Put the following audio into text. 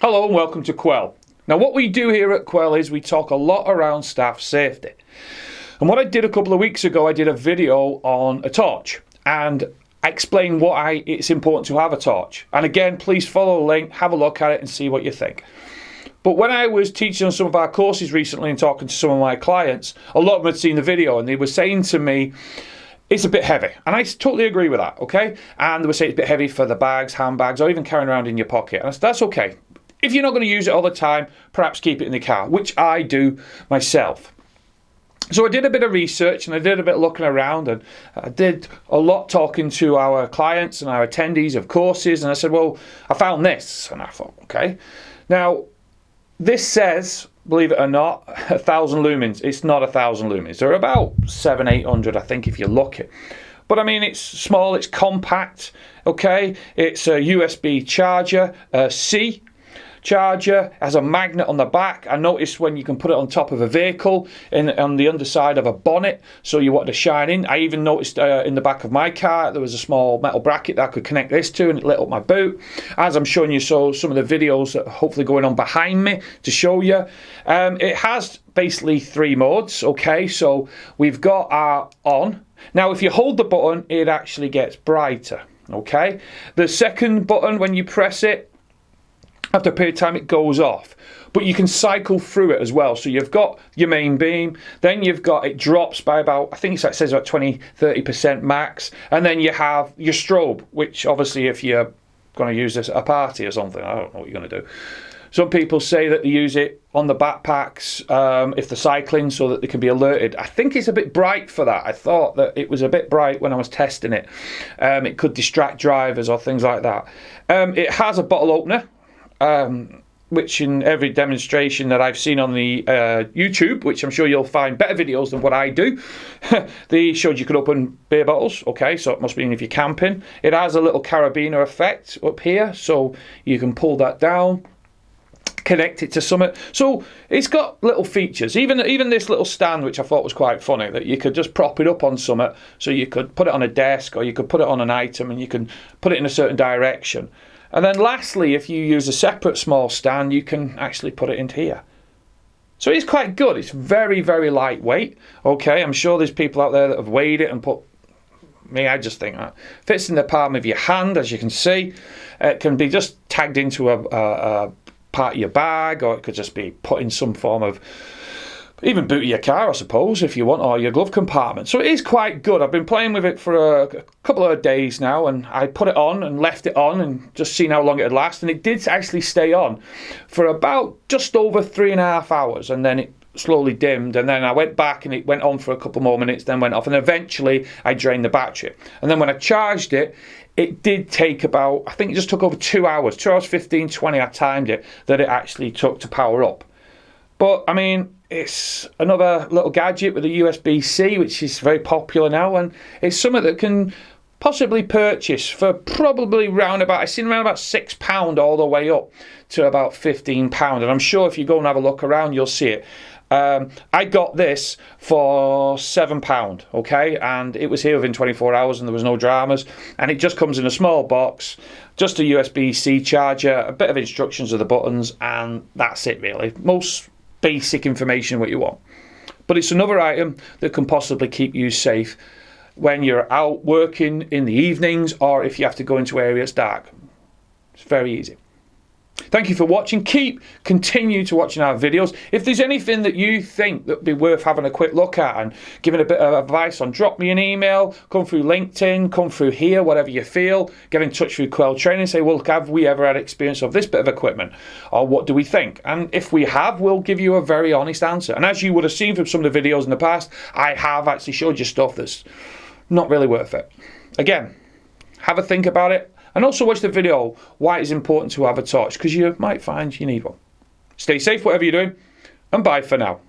Hello and welcome to Quell. Now what we do here at Quell is we talk a lot around staff safety. And what I did a couple of weeks ago, I did a video on a torch and I explained why it's important to have a torch. And again, please follow the link, have a look at it and see what you think. But when I was teaching on some of our courses recently and talking to some of my clients, a lot of them had seen the video and they were saying to me, it's a bit heavy. And I totally agree with that, okay? And they were saying it's a bit heavy for the bags, handbags, or even carrying around in your pocket. And that's okay. If you're not going to use it all the time, perhaps keep it in the car, which I do myself. So I did a bit of research and I did a bit of looking around and I did a lot talking to our clients and our attendees of courses. And I said, well, I found this. And I thought, okay. Now, this says, believe it or not, 1,000 lumens. It's not 1,000 lumens. They're about 700-800, I think, if you look it. But I mean, it's small, it's compact, okay? It's a USB charger, C charger, has a magnet on the back. I noticed when you can put it on top of a vehicle on the underside of a bonnet, so you want to shine in. I even noticed in the back of my car there was a small metal bracket that I could connect this to, and it lit up my boot. As I'm showing you, so some of the videos that are hopefully going on behind me to show you. It has basically 3 modes, okay? So we've got our on. Now if you hold the button, it actually gets brighter, okay? The second button, when you press it, after a period of time it goes off, but you can cycle through it as well. So you've got your main beam, then you've got, it drops by about, I think it says about 20-30% max, and then you have your strobe, which obviously if you're going to use this at a party or something, I don't know what you're going to do. Some people say that they use it on the backpacks if they're cycling so that they can be alerted. I think it's a bit bright for that. I thought that it was a bit bright when I was testing it. It could distract drivers or things like that. It has a bottle opener, which in every demonstration that I've seen on the YouTube, which I'm sure you'll find better videos than what I do, they showed you could open beer bottles, okay, so it must mean if you're camping. It has a little carabiner effect up here, so you can pull that down, connect it to something. So it's got little features, even this little stand, which I thought was quite funny, that you could just prop it up on something, so you could put it on a desk or you could put it on an item and you can put it in a certain direction. And then lastly, if you use a separate small stand, you can actually put it into here. So it's quite good. It's very, very lightweight. Okay, I'm sure there's people out there that have weighed it and put, I just think that fits in the palm of your hand, as you can see. It can be just tagged into a part of your bag, or it could just be put in some form of, even boot of your car, I suppose, if you want, or your glove compartment. So it is quite good. I've been playing with it for a couple of days now, and I put it on and left it on and just seen how long it would last, and it did actually stay on for about just over 3.5 hours, and then it slowly dimmed, and then I went back and it went on for a couple more minutes, then went off, and eventually I drained the battery. And then when I charged it, it did take about, I think it just took over 2 hours, 2 hours 15, 20, I timed it, that it actually took to power up. But I mean, it's another little gadget with a USB-C, which is very popular now, and it's something that can possibly purchase for probably round about, I've seen around about £6 all the way up to about £15, and I'm sure if you go and have a look around, you'll see it. I got this for £7, okay, and it was here within 24 hours and there was no dramas, and it just comes in a small box, just a USB-C charger, a bit of instructions of the buttons, and that's it really. Most basic information what you want. But it's another item that can possibly keep you safe when you're out working in the evenings, or if you have to go into areas dark. It's very easy. Thank you for watching. Continue to watching our videos. If there's anything that you think that would be worth having a quick look at and giving a bit of advice on, drop me an email, come through LinkedIn, come through here, whatever you feel. Get in touch through Quell Training. Say, well, have we ever had experience of this bit of equipment? Or what do we think? And if we have, we'll give you a very honest answer. And as you would have seen from some of the videos in the past, I have actually showed you stuff that's not really worth it. Again, have a think about it. And also watch the video why it's important to have a torch, because you might find you need one. Stay safe whatever you're doing, and bye for now.